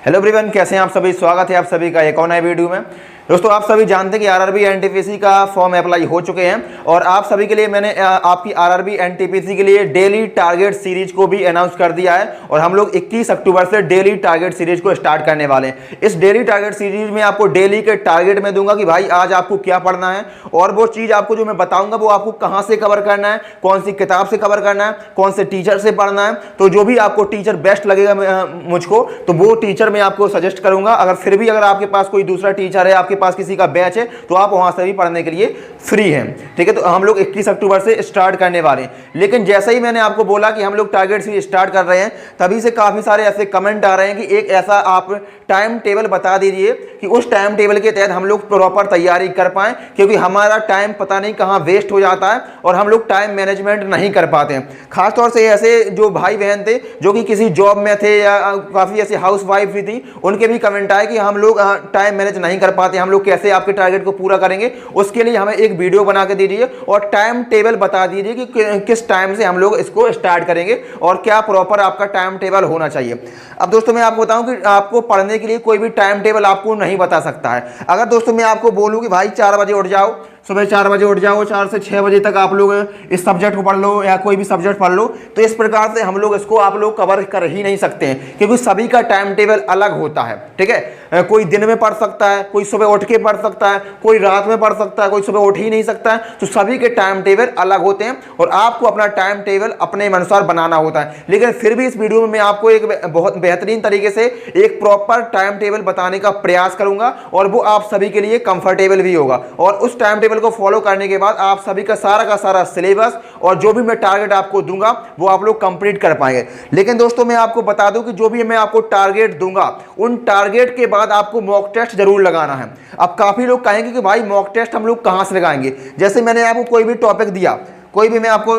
Hello everyone, कैसे हैं आप सभी। स्वागत है आप सभी का एक और नए वीडियो में। दोस्तों, आप सभी जानते हैं कि आरआरबी एनटीपीसी का फॉर्म अप्लाई हो चुके हैं और आप सभी के लिए मैंने आपकी आरआरबी एनटीपीसी के लिए डेली टारगेट सीरीज को भी अनाउंस कर दिया है और हम लोग 21 अक्टूबर से डेली टारगेट सीरीज को स्टार्ट करने वाले हैं। इस डेली टारगेट सीरीज में आपको डेली के टारगेट में दूंगा कि भाई आज आपको क्या पढ़ना है और वो चीज़ आपको जो मैं बताऊंगा वो आपको कहाँ से कवर करना है, कौन सी किताब से कवर करना है, कौन से टीचर से पढ़ना है। तो जो भी आपको टीचर बेस्ट लगेगा मुझको, तो वो टीचर मैं आपको सजेस्ट करूंगा। अगर आपके पास कोई दूसरा टीचर है, आपके पास किसी का बैच है, तो आप वहां से भी पढ़ने के लिए फ्री हैं। ठीक है, तो हम लोग 21 अक्टूबर से स्टार्ट करने वाले हैं। लेकिन जैसे ही मैंने आपको बोला कि हम लोग टारगेट से स्टार्ट कर रहे हैं, तभी से काफी सारे ऐसे कमेंट आ रहे हैं कि एक ऐसा आप टाइम टेबल बता दीजिए कि उस टाइम टेबल के तहत हम लोग प्रॉपर तैयारी कर पाएं, क्योंकि हमारा टाइम पता नहीं कहां वेस्ट हो जाता है और हम लोग टाइम मैनेजमेंट नहीं कर पाते हैं। खासतौर से ऐसे जो भाई बहन थे जो कि किसी जॉब में थे या काफी ऐसे हाउस वाइफ भी थी, उनके भी कमेंट आए कि हम लोग टाइम मैनेज नहीं कर पाते, हम लोग कैसे आपके टारगेट को पूरा करेंगे। उसके लिए हमें एक वीडियो बना के दीजिए और टाइम टेबल बता दीजिए कि किस टाइम से हम लोग इसको स्टार्ट करेंगे और क्या प्रॉपर आपका टाइम टेबल होना चाहिए। अब दोस्तों, मैं आपको बताऊं कि आपको पढ़ने के लिए कोई भी टाइम टेबल आपको नहीं बता सकता है। अगर दोस्तों मैं आपको बोलूं कि भाई 4 बजे उठ जाओ, सुबह 4 बजे उठ जाओ, 4 से 6 बजे तक आप लोग इस सब्जेक्ट को पढ़ लो या कोई भी सब्जेक्ट पढ़ लो, तो इस प्रकार से हम लोग इसको आप लोग कवर कर ही नहीं सकते हैं, क्योंकि सभी का टाइम टेबल अलग होता है। ठीक है, कोई दिन में पढ़ सकता है, कोई सुबह उठ के पढ़ सकता है, कोई रात में पढ़ सकता है, कोई सुबह उठ ही नहीं सकता है। तो सभी के टाइम टेबल अलग होते हैं और आपको अपना टाइम टेबल अपने अनुसार बनाना होता है। लेकिन फिर भी इस वीडियो में मैं आपको एक बहुत बेहतरीन तरीके से एक प्रॉपर टाइम टेबल बताने का प्रयास करूंगा और वो आप सभी के लिए कंफर्टेबल भी होगा। और उस टाइम टेबल को फॉलो करने के बाद आप सभी का सारा सिलेबस और जो भी मैं टारगेट आपको दूंगा वो आप लोग कंप्लीट कर पाएंगे। लेकिन दोस्तों, मैं आपको बता दूं कि जो भी मैं आपको टारगेट दूंगा, उन टारगेट के बाद आपको मॉक टेस्ट जरूर लगाना है। अब काफी लोग कहेंगे कि भाई मॉक टेस्ट हम लोग कहां से लगाएंगे। जैसे मैंने आपको कोई भी टॉपिक दिया, कोई भी मैं आपको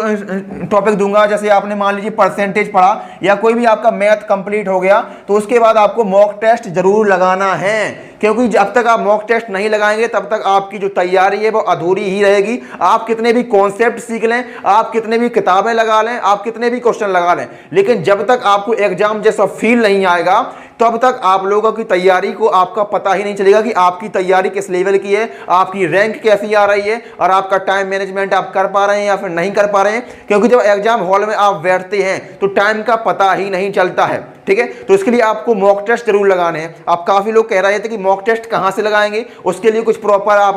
टॉपिक दूंगा, जैसे आपने मान लीजिए परसेंटेज पढ़ा या कोई भी आपका मैथ कंप्लीट हो गया, तो उसके बाद आपको मॉक टेस्ट जरूर लगाना है, क्योंकि जब तक आप मॉक टेस्ट नहीं लगाएंगे तब तक आपकी जो तैयारी है वो अधूरी ही रहेगी। आप कितने भी कॉन्सेप्ट सीख लें, आप कितने भी किताबें लगा लें, आप कितने भी क्वेश्चन लगा लें, लेकिन जब तक आपको एग्जाम जैसा फील नहीं आएगा तब तक आप लोगों की तैयारी को आपका पता ही नहीं चलेगा कि आपकी तैयारी किस लेवल की है, आपकी रैंक कैसी आ रही है और आपका टाइम मैनेजमेंट आप कर पा रहे हैं या फिर नहीं कर पा रहे हैं। क्योंकि जब एग्जाम हॉल में आप बैठते हैं तो टाइम का पता ही नहीं चलता है। ठीक है, तो इसके लिए आपको मॉक टेस्ट जरूर लगाने हैं। आप काफी लोग कह रहे थे कि मॉक टेस्ट कहां से लगाएंगे, उसके लिए कुछ प्रॉपर आप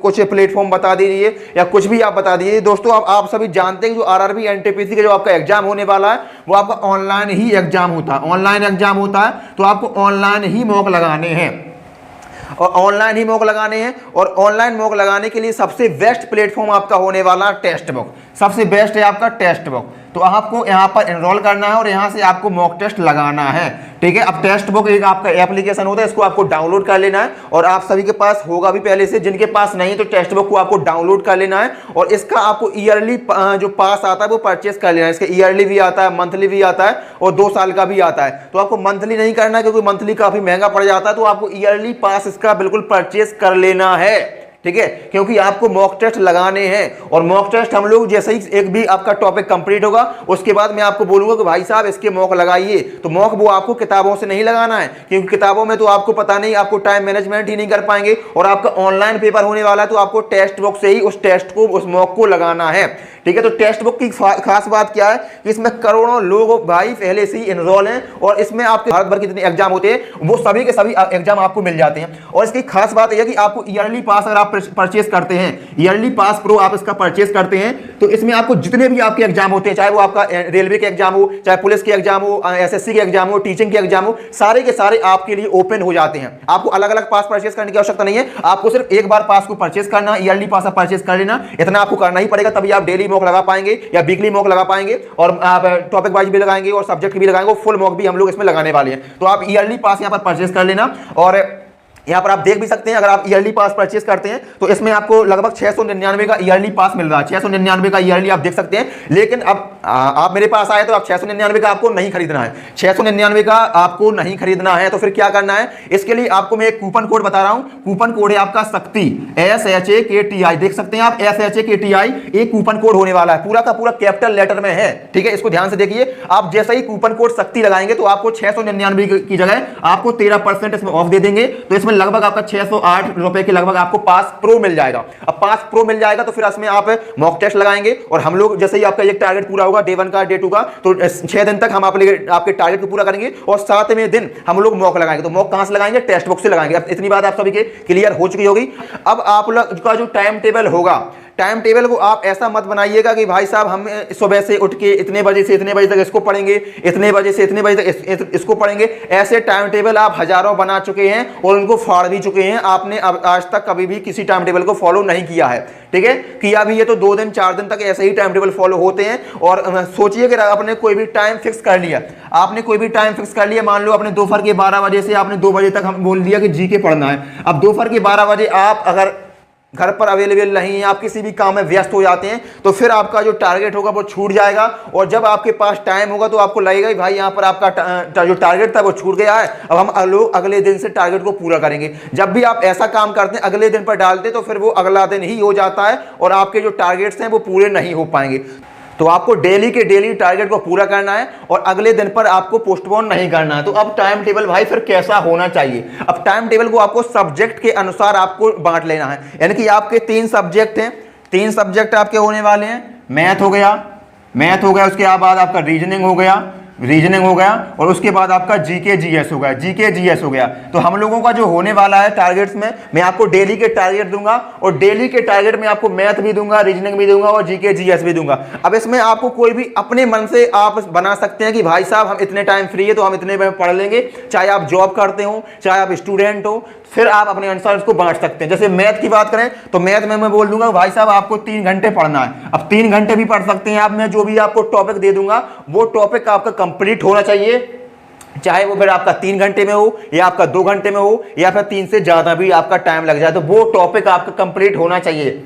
कुछ प्लेटफॉर्म बता दीजिए या कुछ भी आप बता दीजिए। दोस्तों, आप सभी जानते हैं कि जो आरआरबी एनटीपीसी का जो आपका एग्जाम होने वाला है वो आपका ऑनलाइन ही एग्जाम होता है। ऑनलाइन एग्जाम होता है तो आपको ऑनलाइन ही मॉक लगाने हैं और ऑनलाइन ही मॉक लगाने हैं। और ऑनलाइन मॉक लगाने के लिए सबसे बेस्ट प्लेटफॉर्म आपका होने वाला टेस्ट बुक, सबसे बेस्ट है आपका टेस्ट बुक। तो आपको यहाँ पर एनरोल करना है और यहाँ से आपको मॉक टेस्ट लगाना है। ठीक है, अब टेस्ट बुक एक आपका एप्लीकेशन होता है, इसको आपको डाउनलोड कर लेना है और आप सभी के पास होगा भी पहले से। जिनके पास नहीं तो टेस्ट बुक को आपको डाउनलोड कर लेना है और इसका आपको ईयरली जो पास आता है वो परचेस कर लेना है। इसका ईयरली भी आता है, मंथली भी आता है और 2 साल का भी आता है। तो आपको मंथली नहीं करना है क्योंकि मंथली काफी महंगा पड़ जाता है, तो आपको ईयरली पास इसका बिल्कुल परचेस कर लेना है। ठीक है, क्योंकि आपको मॉक टेस्ट लगाने हैं और मॉक टेस्ट हम लोग जैसे ही एक भी आपका टॉपिक कंप्लीट होगा उसके बाद मैं आपको बोलूंगा कि भाई साहब इसके मॉक लगाइए। तो मॉक वो आपको किताबों से नहीं लगाना है, क्योंकि किताबों में तो आपको पता नहीं, आपको टाइम मैनेजमेंट ही नहीं कर पाएंगे और आपका ऑनलाइन पेपर होने वाला है, तो आपको टेक्स्ट बुक से ही उस टेस्ट को, उस मॉक को लगाना है। ठीक है, तो टेक्स्ट बुक की खास बात क्या है कि इसमें करोड़ों लोग भाई पहले से ही एनरोल हैं और इसमें आपके भारत भर के जितने एग्जाम होते हैं वो सभी के सभी एग्जाम आपको मिल जाते हैं। और इसकी खास बात यह है कि आपको ईयरली पास अगर आप परचेस करते हैं, ईयरली पास प्रो आप इसका परचेस करते हैं, तो इसमें आपको जितने भी आपके एग्जाम होते हैं, चाहे वो आपका रेलवे के एग्जाम हो, चाहे पुलिस के एग्जाम हो, एसएससी के एग्जाम हो, टीचिंग के एग्जाम हो, सारे के सारे आपके लिए ओपन हो जाते हैं। आपको अलग अलग पास परचेस करने की आवश्यकता नहीं है, आपको सिर्फ एक बार पास को परचेस करना, ईयरली पास आप परचेस कर लेना, इतना आपको करना ही पड़ेगा, तभी आप डेली मॉक लगा पाएंगे या वीकली मॉक लगा पाएंगे और आप टॉपिक वाइज भी लगाएंगे और सब्जेक्ट भी लगाएंगे, फुल मॉक भी हम लोग इसमें लगाने वाले हैं। तो आप ईयरली पास यहां पर परचेस कर लेना और यहाँ पर आप देख भी सकते हैं, अगर आप ईयरली पास परचेस करते हैं तो इसमें आपको लगभग 699 का ईयरली पास मिल रहा है, 699 का ईयरली आप देख सकते हैं। लेकिन अब आप मेरे पास आए तो आप 699 का आपको नहीं खरीदना है, 699 का आपको नहीं खरीदना है। तो फिर क्या करना है, इसके लिए आपको मैं एक कूपन कोड बता रहा हूं। कूपन कोड है आपका शक्ति, SHAKTI, देख सकते हैं आप SHAKTI, एक कूपन कोड होने वाला है, पूरा का पूरा कैपिटल लेटर में है, ठीक है। इसको ध्यान से देखिए, आप जैसे ही कूपन कोड शक्ति लगाएंगे तो आपको 699 की जगह आपको 13% इसमें ऑफ दे देंगे। तो इसमें लगभग आपका 608 रुपए के लगभग आपको पास प्रो मिल जाएगा। अब पास प्रो मिल जाएगा तो फिर इसमें आप मॉक टेस्ट लगाएंगे और हम लोग जैसे ही आपका ये टारगेट पूरा होगा डे 1 का डे 2 का, तो 6 दिन तक हम आपके टारगेट को पूरा करेंगे और 7वें दिन हम लोग मॉक लगाएंगे। तो मॉक कहां से लगाएंगे, टेक्स्ट बुक से लगाएंगे। अब इतनी बात आप सभी के क्लियर हो चुकी होगी। अब आप लोग का जो टाइम टेबल होगा, टाइम टेबल को आप ऐसा मत बनाइएगा कि भाई साहब हम सुबह से उठ के इतने बजे से इतने बजे तक इसको पढ़ेंगे, इतने बजे से इतने बजे तक इसको पढ़ेंगे। ऐसे टाइम टेबल आप हजारों बना चुके हैं और उनको फाड़ भी चुके हैं। आपने अब आज तक कभी भी किसी टाइम टेबल को फॉलो नहीं किया है, ठीक है। किया भी ये तो 2 दिन 4 दिन तक ऐसे ही टाइम टेबल फॉलो होते हैं। और सोचिए कि आपने कोई भी टाइम फिक्स कर लिया, आपने कोई भी टाइम फिक्स कर लिया, मान लो आपने दोपहर के 12 बजे से आपने 2 बजे तक हम बोल दिया कि जीके पढ़ना है। अब दोपहर के 12 बजे आप अगर घर पर अवेलेबल नहीं है, आप किसी भी काम में व्यस्त हो जाते हैं, तो फिर आपका जो टारगेट होगा वो छूट जाएगा। और जब आपके पास टाइम होगा तो आपको लगेगा भाई यहाँ पर आपका जो टारगेट था वो छूट गया है, अब हम लोग अगले दिन से टारगेट को पूरा करेंगे। जब भी आप ऐसा काम करते हैं अगले दिन पर डालते हैं तो फिर वो अगला दिन ही हो जाता है और आपके जो टारगेट्स हैं वो पूरे नहीं हो पाएंगे। तो आपको डेली के डेली टारगेट को पूरा करना है और अगले दिन पर आपको पोस्टपोन नहीं करना है। तो अब टाइम टेबल भाई फिर कैसा होना चाहिए, अब टाइम टेबल को आपको सब्जेक्ट के अनुसार आपको बांट लेना है। यानी कि आपके 3 सब्जेक्ट हैं, 3 सब्जेक्ट आपके होने वाले हैं। मैथ हो गया, उसके बाद आपका रीजनिंग हो गया और उसके बाद आपका जीके जीएस हो गया। तो हम लोगों का जो होने वाला है टारगेट्स में, मैं आपको डेली के टारगेट दूंगा और डेली के टारगेट में आपको मैथ भी दूंगा, रीजनिंग भी दूंगा और जीके जीएस भी दूंगा। अब इसमें आपको कोई भी अपने मन से आप बना सकते हैं कि भाई साहब हम इतने टाइम फ्री है तो हम इतने में पढ़ लेंगे, चाहे आप जॉब करते हो चाहे आप स्टूडेंट हो, फिर आप अपने अनुसार इसको बांट सकते हैं। जैसे मैथ की बात करें तो मैथ में मैं बोल दूंगा भाई साहब आपको 3 घंटे पढ़ना है। अब 3 घंटे भी पढ़ सकते हैं आप, मैं जो भी आपको टॉपिक दे दूंगा वो टॉपिक आपका कंप्लीट होना चाहिए, चाहे वो फिर आपका 3 घंटे में हो या आपका 2 घंटे में हो या फिर 3 से ज्यादा भी आपका टाइम लग जाए, तो वो टॉपिक आपका कंप्लीट होना चाहिए।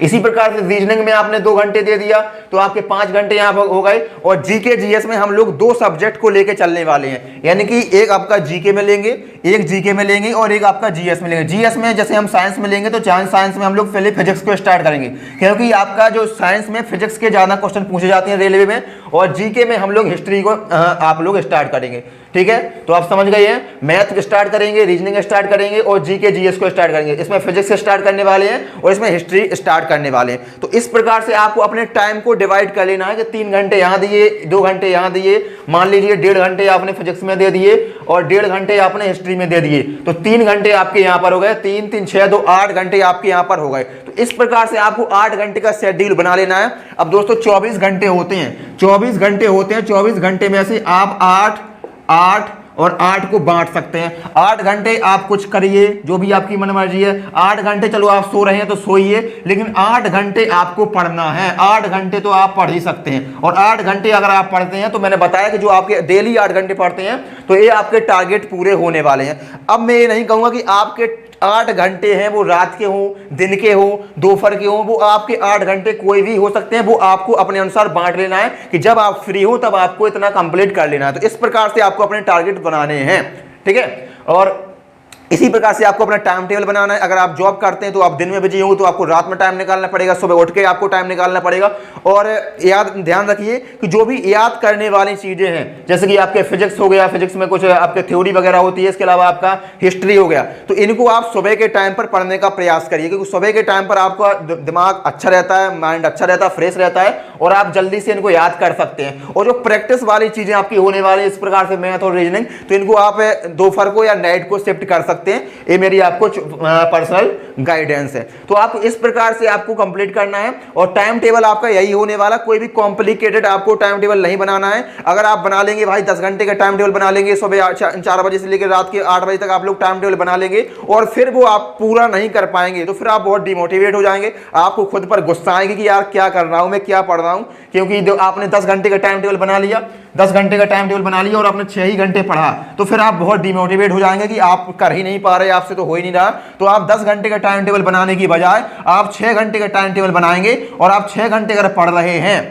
इसी प्रकार से रीजनिंग में आपने 2 घंटे दे दिया तो आपके 5 घंटे यहाँ पर हो गए। और जीके जीएस में हम लोग 2 सब्जेक्ट को लेके चलने वाले हैं, यानी कि एक आपका जीके में लेंगे, और एक आपका जीएस में लेंगे। जीएस में जैसे हम साइंस में लेंगे तो साइंस में हम लोग पहले फिजिक्स को स्टार्ट करेंगे, क्योंकि आपका जो साइंस में फिजिक्स के ज्यादा क्वेश्चन पूछे जाते हैं रेलवे में, और जीके में हम लोग हिस्ट्री को आप लोग स्टार्ट करेंगे, ठीक है। तो आप समझ गए हैं, मैथ स्टार्ट करेंगे, रीजनिंग स्टार्ट करेंगे और जीके जीएस को स्टार्ट करेंगे। इसमें फिजिक्स स्टार्ट करने वाले हैं और इसमें हिस्ट्री स्टार्ट करने वाले हैं। तो इस प्रकार से आपको अपने टाइम को डिवाइड कर लेना है कि 3 घंटे यहाँ दिए, 2 घंटे यहाँ दिए, मान लीजिए 1.5 घंटे आपने फिजिक्स में दे दिए और 1.5 घंटे आपने हिस्ट्री में दे दिए, तो 3 घंटे आपके यहाँ पर हो गए, 3 3 6 2 8 घंटे आपके यहाँ पर हो गए। तो इस प्रकार से आपको 8 घंटे का शेड्यूल बना लेना है। अब दोस्तों 24 घंटे होते हैं, 24 घंटे में से आप 8 और 8 को बांट सकते हैं। 8 घंटे आप कुछ करिए, जो भी आपकी मनमर्जी है। 8 घंटे चलो आप सो रहे हैं तो सोइए, लेकिन 8 घंटे आपको पढ़ना है। 8 घंटे तो आप पढ़ ही सकते हैं, और 8 घंटे अगर आप पढ़ते हैं तो मैंने बताया कि जो आपके डेली 8 घंटे पढ़ते हैं तो ये आपके टारगेट पूरे होने वाले हैं। अब मैं ये नहीं कहूंगा कि आपके 8 घंटे हैं वो रात के हों, दिन के हों, दोपहर के हों, वो आपके 8 घंटे कोई भी हो सकते हैं। वो आपको अपने अनुसार बांट लेना है कि जब आप फ्री हो तब आपको इतना कंप्लीट कर लेना है। तो इस प्रकार से आपको अपने टारगेट बनाने हैं, ठीक है। और इसी प्रकार से आपको अपना टाइम टेबल बनाना है। अगर आप जॉब करते हैं तो आप दिन में बिजी हो तो आपको रात में टाइम निकालना पड़ेगा, सुबह उठ के आपको टाइम निकालना पड़ेगा। और ध्यान रखिए कि जो भी याद करने वाली चीजें हैं, जैसे कि आपके फिजिक्स हो गया, फिजिक्स में कुछ आपके थ्योरी वगैरह होती है, इसके अलावा आपका हिस्ट्री हो गया, तो इनको आप सुबह के टाइम पर पढ़ने का प्रयास करिए, क्योंकि सुबह के टाइम पर आपका दिमाग अच्छा रहता है, माइंड अच्छा रहता है, फ्रेश रहता है और आप जल्दी से इनको याद कर सकते हैं। और जो प्रैक्टिस वाली चीजें आपकी होने वाली इस प्रकार से मैथ और रीजनिंग, तो इनको आप दोपहर को या नाइट को शिफ्ट कर सकते हैं। ये मेरी आपको पर्सनल गाइडेंस है। तो आप इस प्रकार से आपको कंप्लीट करना है और टाइम टेबल आपका यही होने वाला। कोई भी कॉम्प्लिकेटेड आपको टाइम टेबल नहीं बनाना है। अगर आप बना लेंगे भाई 10 घंटे का टाइम टेबल बना लेंगे, सुबह 4 बजे से लेकर रात के 8 बजे तक आप लोग टाइम टेबल बना लेंगे और फिर वो आप पूरा नहीं कर पाएंगे, तो फिर आप बहुत डिमोटिवेट हो जाएंगे। आपको खुद पर गुस्सा आएगी कि यार क्या कर रहा हूं मैं, क्या पढ़ रहा हूं, क्योंकि आपने 10 घंटे का टाइम टेबल बना लिया, 10 घंटे का टाइम टेबल बना लिया और आपने 6 ही घंटे पढ़ा, तो फिर आप बहुत डिमोटिवेट हो जाएंगे कि आप कर ही नहीं पा रहे, आपसे तो हो ही नहीं रहा। तो आप 10 घंटे का टाइम टेबल बनाने की बजाय आप 6 घंटे का टाइम टेबल बनाएंगे और आप 6 घंटे अगर पढ़ रहे हैं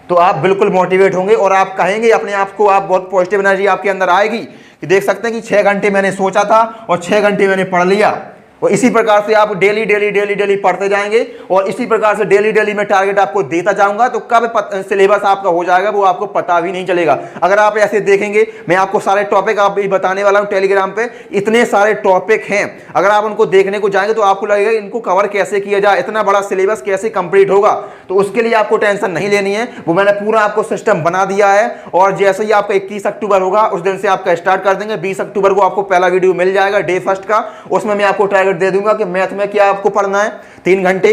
तो आप बिल्कुल मोटिवेट होंगे और आप कहेंगे अपने आप को, आप बहुत पॉजिटिव एनर्जी आपके अंदर आएगी कि देख सकते हैं कि 6 घंटे मैंने सोचा था और 6 घंटे मैंने पढ़ लिया। और इसी प्रकार से आप डेली डेली डेली डेली पढ़ते जाएंगे और इसी प्रकार से डेली डेली मैं टारगेट आपको देता जाऊंगा, तो कब सिलेबस आपका हो जाएगा वो आपको पता भी नहीं चलेगा। अगर आप ऐसे देखेंगे, मैं आपको सारे टॉपिक आप बताने वाला हूं टेलीग्राम पे, इतने सारे टॉपिक हैं, अगर आप उनको देखने को जाएंगे तो आपको लगेगा इनको कवर कैसे किया जाए, इतना बड़ा सिलेबस कैसे कंप्लीट होगा। तो उसके लिए आपको टेंशन नहीं लेनी है, वो मैंने पूरा आपको सिस्टम बना दिया है। और जैसे ही आपका 21 अक्टूबर होगा उस दिन से आपका स्टार्ट कर देंगे। 20 अक्टूबर को आपको पहला वीडियो मिल जाएगा डे फर्स्ट का, उसमें मैं आपको टारगेट दे दूंगा कि मैथ में क्या आपको पढ़ना है 3 घंटे,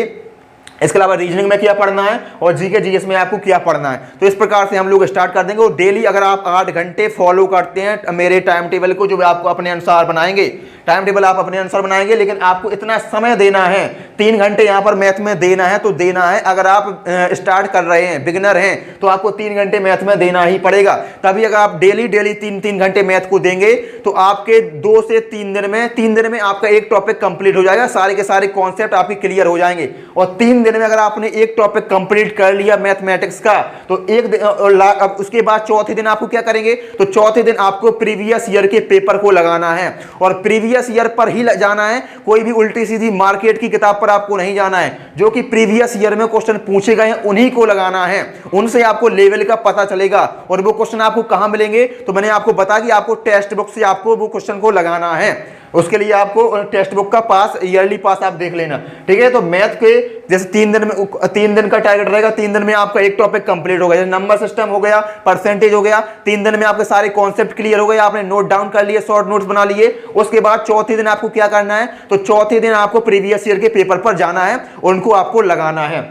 इसके अलावा रीजनिंग में क्या पढ़ना है और जीके जीएस में आपको क्या पढ़ना है। तो इस प्रकार से हम लोग स्टार्ट कर देंगे और डेली अगर आप 8 घंटे फॉलो करते हैं मेरे टाइम टेबल को, जो आपको अपने अनुसार बनाएंगे, टाइम टेबल आप अपने अनुसार बनाएंगे, लेकिन आपको इतना समय देना है, 3 घंटे यहाँ पर मैथ में देना है तो देना है। अगर आप स्टार्ट कर रहे हैं, बिगिनर हैं, तो आपको 3 घंटे मैथ में देना ही पड़ेगा। तभी अगर आप डेली डेली 3-3 घंटे मैथ को देंगे तो आपके 2 से 3 दिन में आपका एक टॉपिक कंप्लीट हो जाएगा, सारे के सारे कॉन्सेप्ट आपके क्लियर हो जाएंगे। और 3 दिन में अगर आपने एक टॉपिक कंप्लीट कर लिया मैथमेटिक्स का, तो अब उसके बाद चौथे दिन आपको क्या करेंगे, तो चौथे दिन आपको प्रीवियस ईयर के पेपर को लगाना है और प्रीवियस ईयर पर ही जाना है। कोई भी उल्टी सीधी मार्केट की किताब पर आपको नहीं जाना है, जो कि प्रीवियस ईयर में क्वेश्चन पूछे गए हैं उन्हीं को लगाना है। उनसे आपको लेवल का पता चलेगा और वो क्वेश्चन आपको कहां मिलेंगे, तो मैंने आपको बताया कि आपको टेक्स्ट बुक से आपको वो क्वेश्चन को लगाना है। उसके लिए आपको टेक्स्ट बुक का पास, ईयरली पास आप देख लेना, ठीक है। तो मैथ के जैसे 3 दिन का टारगेट रहेगा, 3 दिन में आपका एक टॉपिक कंप्लीट हो गया, जैसे नंबर सिस्टम हो गया, परसेंटेज हो गया, 3 दिन में आपके सारे कॉन्सेप्ट क्लियर हो गए, आपने नोट डाउन कर लिए, शॉर्ट नोट्स बना लिए। उसके बाद चौथे दिन आपको क्या करना है, तो चौथे दिन आपको प्रीवियस ईयर के पेपर पर जाना है, उनको आपको लगाना है।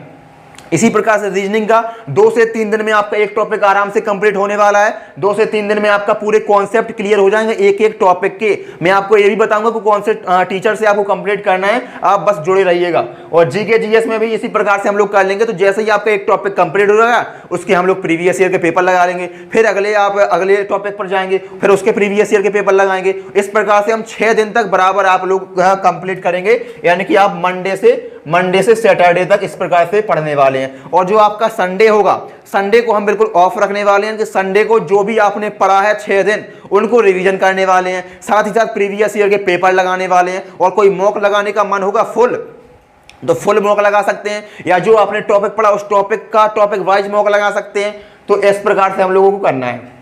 इसी प्रकार से रीजनिंग का 2 से 3 दिन में आपका एक टॉपिक आराम से कंप्लीट होने वाला है। 2 से 3 दिन में आपका पूरे कॉन्सेप्ट क्लियर हो जाएंगे एक एक टॉपिक के। मैं आपको ये भी बताऊंगा कि कौन से टीचर से आपको कंप्लीट करना है, आप बस जुड़े रहिएगा। और जीके जीएस में भी इसी प्रकार से हम लोग कर लेंगे। तो जैसे ही आपका एक टॉपिक कंप्लीट हो जाएगा उसके हम लोग प्रीवियस ईयर के पेपर लगा लेंगे, फिर अगले टॉपिक पर जाएंगे, फिर उसके प्रीवियस ईयर के पेपर लगाएंगे। इस प्रकार से हम 6 दिन तक बराबर आप लोग कंप्लीट करेंगे, यानी कि आप मंडे से सैटरडे तक इस प्रकार से पढ़ने वाले हैं। और जो आपका संडे होगा, संडे को हम बिल्कुल ऑफ रखने वाले हैं कि संडे को जो भी आपने पढ़ा है 6 दिन उनको रिवीजन करने वाले हैं, साथ ही साथ प्रीवियस ईयर के पेपर लगाने वाले हैं। और कोई मॉक लगाने का मन होगा फुल, तो फुल मॉक लगा सकते हैं, या जो आपने टॉपिक पढ़ा उस टॉपिक का टॉपिक वाइज मॉक लगा सकते हैं। तो इस प्रकार से हम लोगों को करना है।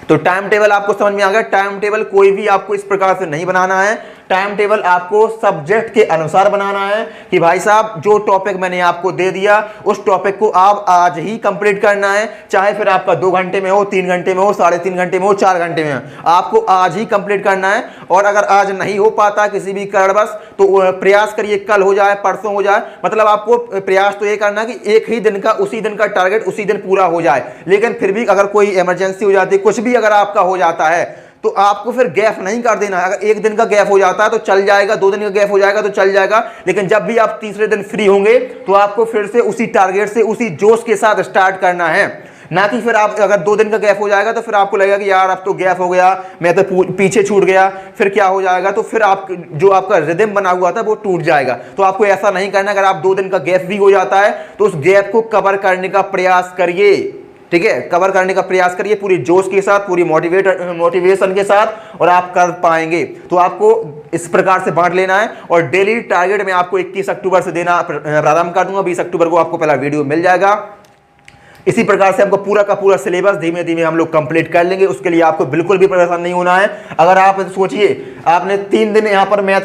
तो टाइम टेबल आपको समझ में आ गया। टाइम टेबल कोई भी आपको इस प्रकार से नहीं बनाना है, टाइम टेबल आपको सब्जेक्ट के अनुसार बनाना है कि भाई साहब जो टॉपिक मैंने आपको दे दिया उस टॉपिक को आप आज ही कंप्लीट करना है, चाहे फिर आपका 2 घंटे में हो, 3 घंटे में हो, 3.5 घंटे में हो, 4 घंटे में हो, आपको आज ही कंप्लीट करना है। और अगर आज नहीं हो पाता किसी भी कारणवश तो प्रयास करिए कल हो जाए, परसों हो जाए, मतलब आपको प्रयास तो ये करना है कि एक ही दिन का, उसी दिन का टारगेट उसी दिन पूरा हो जाए। लेकिन फिर भी अगर कोई इमरजेंसी हो जाती है, कुछ भी अगर आपका हो जाता है, तो आपको फिर गैप नहीं कर देना है। अगर 1 दिन का गैप हो जाता है तो चल जाएगा, 2 दिन का गैप हो जाएगा तो चल जाएगा, लेकिन जब भी आप तीसरे दिन फ्री होंगे तो आपको फिर से उसी टारगेट से, उसी जोश के साथ स्टार्ट करना है। ना कि फिर आप अगर 2 दिन का गैप हो जाएगा तो फिर आपको लगेगा कि यार अब तो गैप हो गया, मैं तो पीछे छूट गया, फिर क्या हो जाएगा, तो फिर आप जो आपका रिदम बना हुआ था वो टूट जाएगा। तो आपको ऐसा नहीं करना। अगर आप 2 दिन का गैप भी हो जाता है तो उस गैप को कवर करने का प्रयास करिए, ठीक है, कवर करने का प्रयास करिए पूरी जोश के साथ, पूरी मोटिवेशन के साथ, और आप कर पाएंगे। तो आपको इस प्रकार से बांट लेना है। और डेली टारगेट मैं आपको 21 अक्टूबर से देना प्रारंभ कर दूंगा। 20 अक्टूबर को आपको पहला वीडियो मिल जाएगा। इसी प्रकार से हमको पूरा का पूरा सिलेबस धीमे धीमे हम लोग कंप्लीट कर लेंगे। उसके लिए आपको बिल्कुल भी परेशान नहीं होना है। अगर आप सोचिए आपने 3 दिन यहाँ पर मैथ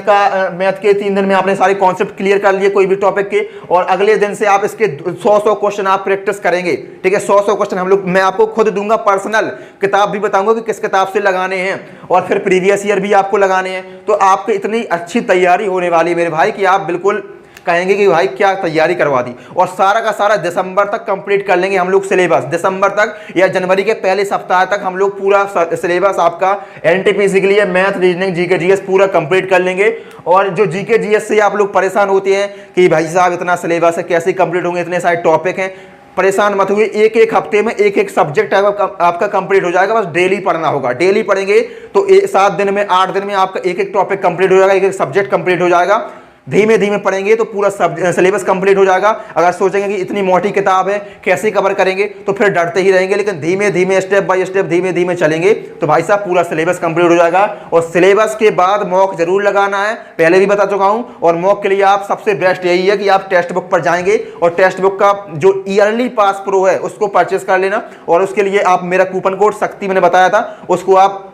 के 3 दिन में आपने सारे कॉन्सेप्ट क्लियर कर लिए कोई भी टॉपिक के, और अगले दिन से आप इसके 100 क्वेश्चन आप प्रैक्टिस करेंगे, ठीक है। 100 क्वेश्चन हम लोग, मैं आपको खुद दूंगा पर्सनल, किताब भी बताऊंगा कि किस किताब से लगाने हैं, और फिर प्रीवियस ईयर भी आपको लगाने हैं। तो आपकी इतनी अच्छी तैयारी होने वाली है मेरे भाई कि आप बिल्कुल कहेंगे कि भाई क्या तैयारी करवा दी। और सारा का सारा दिसंबर तक कंप्लीट कर लेंगे हम लोग सिलेबस। दिसंबर तक या जनवरी के पहले सप्ताह तक हम लोग पूरा सिलेबस आपका एनटीपीसी के लिए मैथ, रीजनिंग, जीके जीएस पूरा कंप्लीट कर लेंगे। और जो जीके जीएस से आप लोग परेशान होते हैं कि भाई साहब इतना सिलेबस है कैसे कंप्लीट होंगे, इतने सारे टॉपिक हैं, परेशान मत हुए, एक एक हफ्ते में एक एक सब्जेक्ट आपका कंप्लीट हो जाएगा, बस डेली पढ़ना होगा। डेली पढ़ेंगे तो 7 दिन में 8 दिन में आपका एक एक टॉपिक कंप्लीट हो जाएगा, एक एक सब्जेक्ट कंप्लीट हो जाएगा। धीमे धीमे पढ़ेंगे तो पूरा सिलेबस कंप्लीट हो जाएगा। अगर सोचेंगे कि इतनी मोटी किताब है कैसे कवर करेंगे तो फिर डरते ही रहेंगे, लेकिन धीमे धीमे स्टेप बाय स्टेप धीमे धीमे चलेंगे तो भाई साहब पूरा सिलेबस कंप्लीट हो जाएगा। और सिलेबस के बाद मॉक जरूर लगाना है, पहले भी बता चुका हूं। और मॉक के लिए आप सबसे बेस्ट यही है कि आप टेक्स्ट बुक पर जाएंगे और टेक्स्ट बुक का जो ईयरली पास प्रो है उसको परचेस कर लेना। और उसके लिए आप मेरा कूपन कोड शक्ति मैंने बताया था उसको आप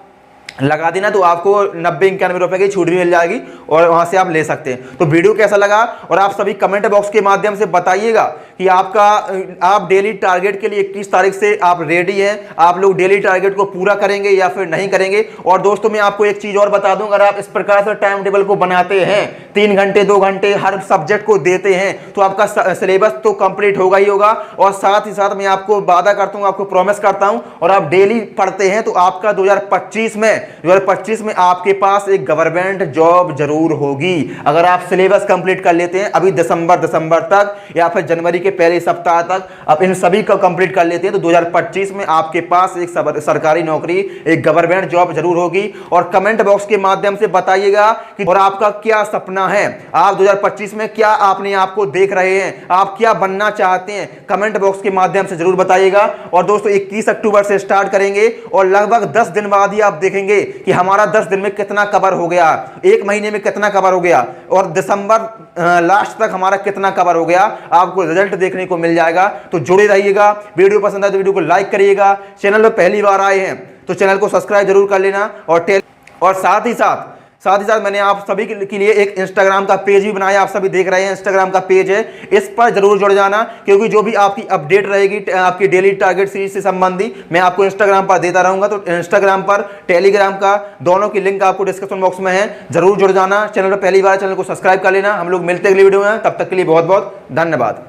लगा देना, तो आपको 90-91 रुपए की छूट भी मिल जाएगी और वहां से आप ले सकते हैं। तो वीडियो कैसा लगा और आप सभी कमेंट बॉक्स के माध्यम से बताइएगा कि आप डेली टारगेट के लिए 21 तारीख से आप रेडी हैं, आप लोग डेली टारगेट को पूरा करेंगे या फिर नहीं करेंगे। और दोस्तों मैं आपको एक चीज और बता दूं, अगर आप इस प्रकार से टाइम टेबल को बनाते हैं, 3 घंटे 2 घंटे हर सब्जेक्ट को देते हैं, तो आपका सिलेबस तो कंप्लीट होगा ही होगा। और साथ ही साथ मैं आपको वादा करता हूं, आपको प्रॉमिस करता हूं, और आप डेली पढ़ते हैं तो आपका 2025 में आपके पास एक गवर्नमेंट जॉब जरूर होगी। अगर आप सिलेबस कंप्लीट कर लेते हैं अभी दिसंबर तक या फिर जनवरी के पहले सप्ताह तक आप इन सभी को कंप्लीट कर लेते हैं तो 2025 में आपके पास एक सरकारी नौकरी, एक गवर्नमेंट जॉब जरूर होगी। और कमेंट बॉक्स के माध्यम से बताइएगा कि और आपका क्या सपना है, आप 2025 में क्या अपने आप को देख रहे हैं, आप क्या बनना चाहते हैं, कमेंट बॉक्स के माध्यम से जरूर बताइएगा। और दोस्तों 21 अक्टूबर से स्टार्ट करेंगे और लगभग 10 दिन बाद ही आप देखेंगे कि हमारा 10 दिन में कितना कवर हो गया, 1 महीने में कितना कवर हो गया और दिसंबर लास्ट तक हमारा कितना कवर हो गया, आपको रिजल्ट देखने को मिल जाएगा। तो जुड़े रहिएगा। वीडियो पसंद आए तो वीडियो को लाइक करिएगा। चैनल पर पहली बार आए हैं तो चैनल को सब्सक्राइब जरूर कर लेना। और साथ ही साथ मैंने आप सभी के लिए एक इंस्टाग्राम का पेज भी बनाया, आप सभी देख रहे हैं इंस्टाग्राम का पेज है, इस पर जरूर जुड़ जाना, क्योंकि जो भी आपकी अपडेट रहेगी आपकी डेली टारगेट सीरीज से संबंधी मैं आपको इंस्टाग्राम पर देता रहूंगा। तो इंस्टाग्राम पर टेलीग्राम का दोनों की लिंक आपको डिस्क्रिप्शन बॉक्स में है, जरूर जुड़ जाना। चैनल पर पहली बार चैनल को सब्सक्राइब कर लेना। हम लोग मिलते अगली वीडियो में, तब तक के लिए बहुत बहुत धन्यवाद।